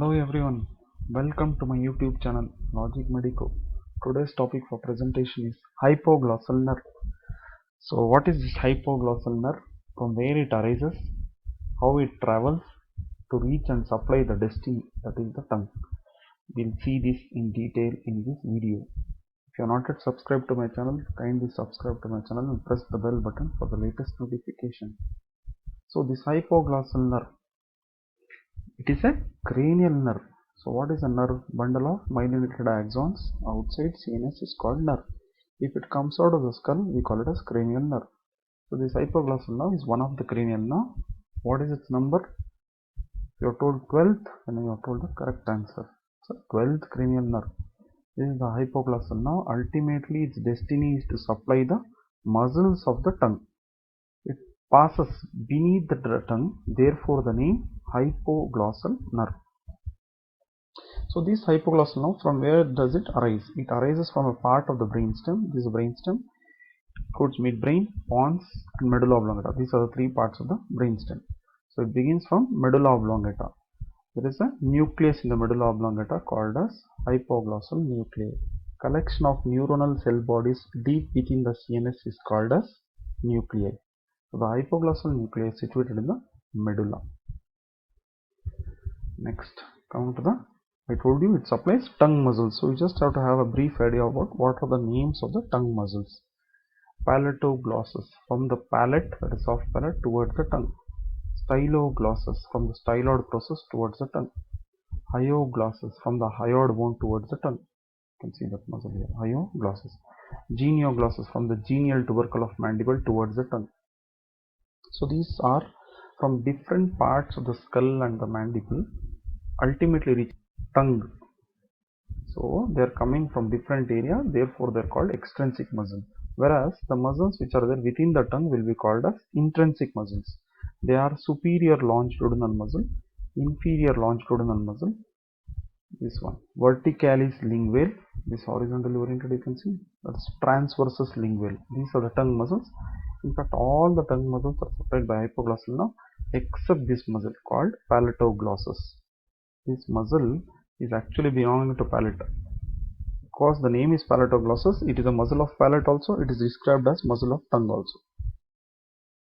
Hello everyone, welcome to my YouTube channel Logic Medico. Today's topic for presentation is hypoglossal nerve. So what is this hypoglossal nerve? From where it arises? How it travels to reach and supply the destiny, that is the tongue. We'll see this in detail in this video. If you are not yet subscribed to my channel, kindly subscribe to my channel and press the bell button for the latest notification. So this hypoglossal nerve, it is a cranial nerve. So what is a nerve? Bundle of myelinated axons outside CNS is called nerve. If it comes out of the skull, we call it as cranial nerve. So this hypoglossal nerve is one of the cranial nerve. What is its number? You are told 12th, then you are told the correct answer. So 12th cranial nerve. This is the hypoglossal nerve. Ultimately, its destiny is to supply the muscles of the tongue. It passes beneath the tongue, therefore the name hypoglossal nerve. So this hypoglossal nerve, from where does it arise? It arises from a part of the brainstem. This is the brainstem. Includes midbrain, pons, and medulla oblongata. These are the three parts of the brainstem. So it begins from medulla oblongata. There is a nucleus in the medulla oblongata called as hypoglossal nuclei. Collection of neuronal cell bodies deep within the CNS is called as nuclei. So the hypoglossal nuclei is situated in the medulla. Next, come to the, I told you it supplies tongue muscles. So you just have to have a brief idea about what are the names of the tongue muscles. Palatoglossus, from the palate, that is soft palate, towards the tongue. Styloglossus, from the styloid process towards the tongue. Hyoglossus, from the hyoid bone towards the tongue. You can see that muscle here. Hyoglossus. Genioglossus, from the genial tubercle of mandible towards the tongue. So these are from different parts of the skull and the mandible, ultimately reach tongue. So they are coming from different area, therefore they are called extrinsic muscle. Whereas the muscles which are there within the tongue will be called as intrinsic muscles. They are superior longitudinal muscle, inferior longitudinal muscle, this one, verticalis linguale, this horizontally oriented you can see, that's transversus linguale. These are the tongue muscles. In fact, all the tongue muscles are supplied by hypoglossal nerve except this muscle called palatoglossus. This muscle is actually belonging to palate. Because the name is palatoglossus, it is a muscle of palate also, it is described as muscle of tongue also.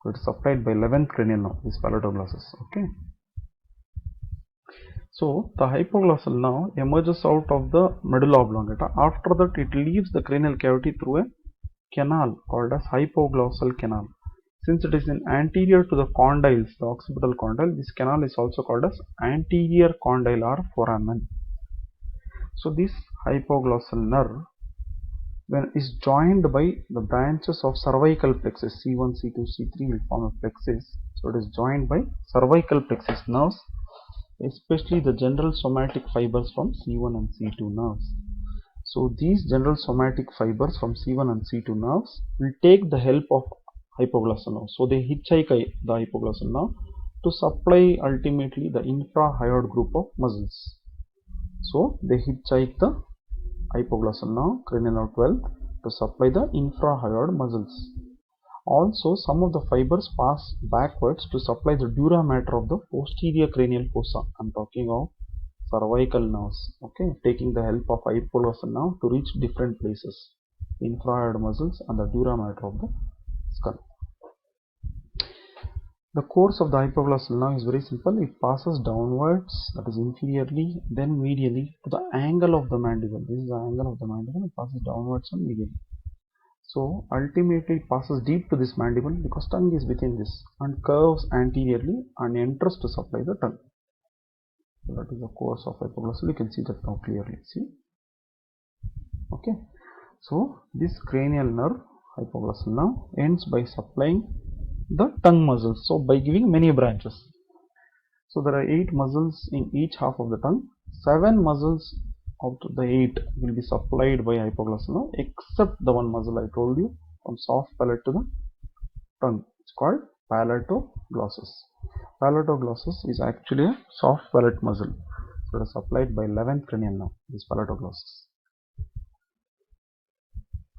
So it is supplied by 11th cranial nerve, this palatoglossus. Okay. So the hypoglossal nerve emerges out of the medulla oblongata. After that, it leaves the cranial cavity through a canal called as hypoglossal canal. Since it is in anterior to the condyles, the occipital condyle, this canal is also called as anterior condylar foramen. So this hypoglossal nerve, when is joined by the branches of cervical plexus, C1, C2, C3 will form a plexus. So it is joined by cervical plexus nerves, especially the general somatic fibers from C1 and C2 nerves. So these general somatic fibers from C1 and C2 nerves will take the help of hypoglossal nerve. So they hitchhike the hypoglossal nerve to supply ultimately the infrahyoid group of muscles. So they hitchhike the hypoglossal nerve, cranial nerve 12, to supply the infrahyoid muscles. Also, some of the fibers pass backwards to supply the dura mater of the posterior cranial fossa. I am talking of cervical nerves. Okay, taking the help of hypoglossal nerve to reach different places, infrahyoid muscles and the dura mater of the skull. The course of the hypoglossal nerve is very simple. It passes downwards, that is inferiorly, then medially to the angle of the mandible. This is the angle of the mandible. It passes downwards and medially. So ultimately it passes deep to this mandible because tongue is within this and curves anteriorly and enters to supply the tongue. So that is the course of hypoglossal. You can see that now clearly. See? Okay. So this cranial nerve, hypoglossal nerve, ends by supplying the tongue muscles. So by giving many branches. So there are 8 muscles in each half of the tongue. 7 muscles out of the 8 will be supplied by hypoglossal nerve, except the one muscle I told you from soft palate to the tongue. It's called palatoglossus. Palatoglossus is actually a soft palate muscle. So it is supplied by 11th cranial nerve, this palatoglossus.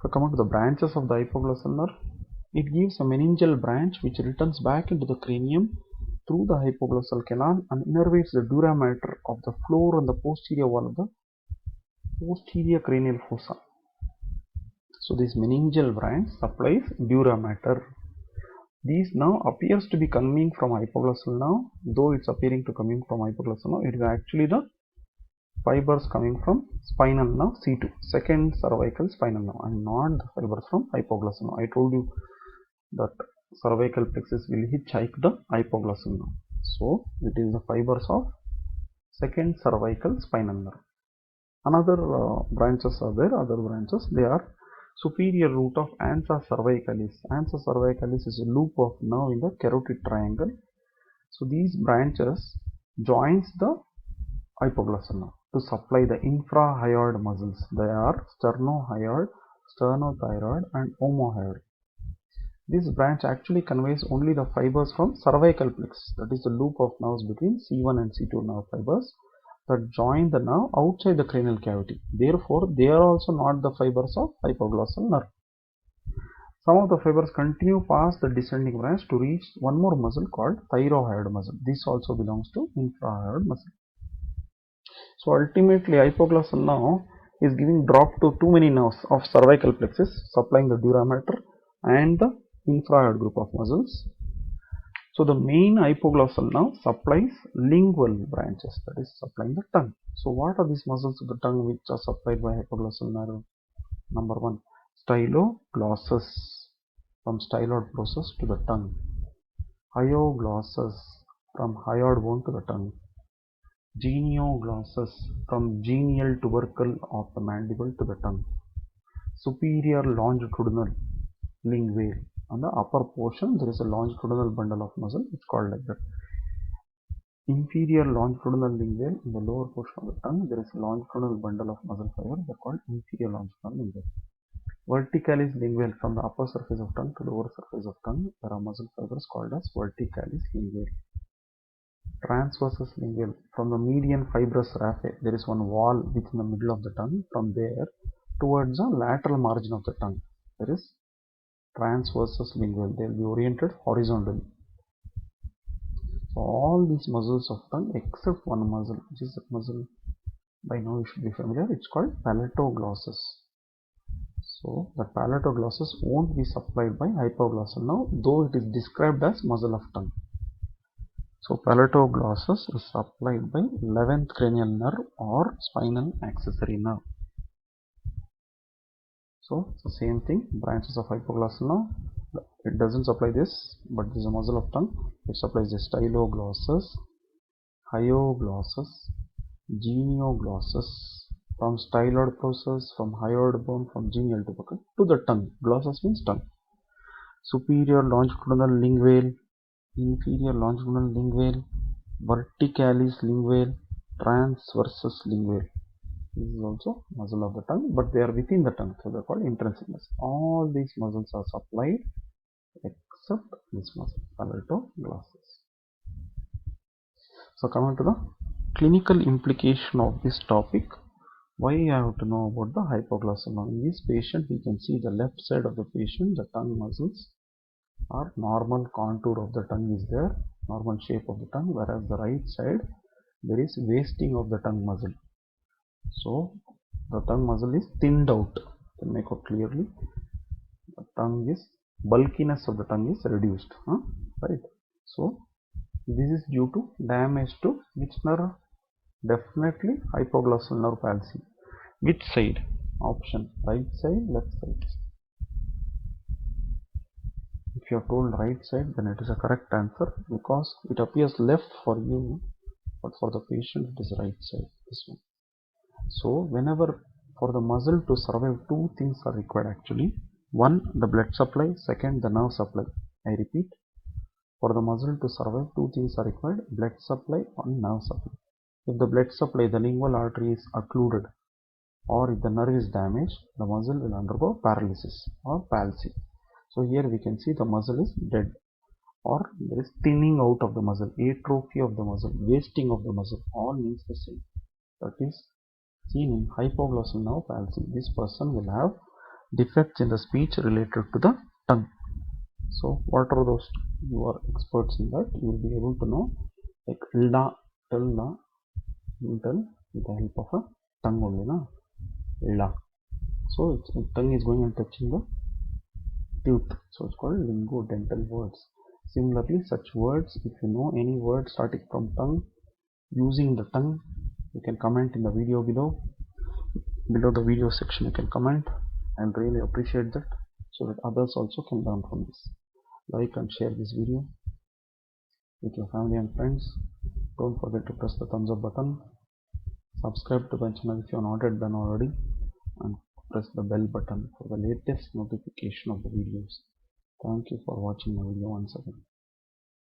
So coming to the branches of the hypoglossal nerve, it gives a meningeal branch which returns back into the cranium through the hypoglossal canal and innervates the dura mater of the floor and the posterior wall of the posterior cranial fossa. So this meningeal branch supplies dura mater. These now appears to be coming from hypoglossal nerve, though it's appearing to coming from hypoglossal nerve. It is actually the fibers coming from spinal nerve C2, second cervical spinal nerve, and not the fibers from hypoglossal nerve. I told you that cervical plexus will hitchhike the hypoglossal nerve. So it is the fibers of second cervical spinal nerve. Another branches are there. Other branches, they are superior root of ansa cervicalis. Ansa cervicalis is a loop of nerve in the carotid triangle. So these branches joins the hypoglossal nerve to supply the infrahyoid muscles. They are sternohyoid, sternothyroid, and omohyoid. This branch actually conveys only the fibers from cervical plexus, that is the loop of nerves between C1 and C2 nerve fibers that join the nerve outside the cranial cavity. Therefore, they are also not the fibers of hypoglossal nerve. Some of the fibers continue past the descending branch to reach one more muscle called thyrohyoid muscle. This also belongs to infrahyoid muscle. So ultimately, hypoglossal nerve is giving drop to too many nerves of cervical plexus, supplying the dura mater and the infrahyoid group of muscles. So the main hypoglossal nerve supplies lingual branches, that is supplying the tongue. So what are these muscles of the tongue which are supplied by hypoglossal nerve? Number 1, styloglossus, from styloid process to the tongue. Hyoglossus, from hyoid bone to the tongue. Genioglossus, from genial tubercle of the mandible to the tongue. Superior longitudinal linguale. On the upper portion there is a longitudinal bundle of muscle, it's called like that. Inferior longitudinal linguale. In the lower portion of the tongue there is a longitudinal bundle of muscle fiber, they are called inferior longitudinal linguale. Verticalis linguale, from the upper surface of tongue to the lower surface of tongue there are muscle fibers called as verticalis linguale. Transversus linguale, from the median fibrous raphe there is one wall within the middle of the tongue. From there towards the lateral margin of the tongue there is transversus linguale. They will be oriented horizontally. So all these muscles of tongue except one muscle, which is that muscle by now you should be familiar, it's called palatoglossus. So the palatoglossus won't be supplied by hypoglossal nerve, though it is described as muscle of tongue. So palatoglossus is supplied by 11th cranial nerve or spinal accessory nerve. So it's the same thing, branches of hypoglossal nerve. It doesn't supply this, but this is a muscle of tongue. It supplies the styloglossus, hyoglossus, genioglossus, from styloid process, from hyoid bone, from genial tubercle to the tongue. Glossus means tongue. Superior longitudinal linguale, inferior longitudinal linguale, verticalis linguale, transversus linguale. This is also muscle of the tongue, but they are within the tongue, so they are called intrinsic muscles. All these muscles are supplied except this muscle, palatoglossus. So coming to the clinical implication of this topic, why you have to know about the hypoglossal nerve. In this patient, we can see the left side of the patient, the tongue muscles are normal contour of the tongue is there, normal shape of the tongue, whereas the right side there is wasting of the tongue muscle. So the tongue muscle is thinned out. To make out clearly, the tongue is bulkiness of the tongue is reduced, right? So this is due to damage to which nerve? Definitely hypoglossal nerve palsy. Which side? Option right side, left side. If you are told right side, then it is a correct answer because it appears left for you, but for the patient it is right side, this one. So whenever for the muscle to survive, two things are required actually. One, the blood supply. Second, the nerve supply. I repeat, for the muscle to survive, two things are required: blood supply and nerve supply. If the blood supply, the lingual artery is occluded, or if the nerve is damaged, the muscle will undergo paralysis or palsy. So here we can see the muscle is dead, or there is thinning out of the muscle, atrophy of the muscle, wasting of the muscle, all means the same. That is seen in hypoglossal nerve palsy. This person will have defects in the speech related to the tongue. So what are those? You are experts in that. You will be able to know. Like ilda, tilda, you will tell with the help of a tongue only, na? Ilda. So tongue is going and touching the tooth. So it's called lingodental words. Similarly, such words, if you know any word starting from tongue, using the tongue, you can comment in the video below. Below the video section, you can comment. I'll really appreciate that, so that others also can learn from this. Like and share this video with your family and friends. Don't forget to press the thumbs up button. Subscribe to my channel if you are not yet done already, and press the bell button for the latest notification of the videos. Thank you for watching my video once again.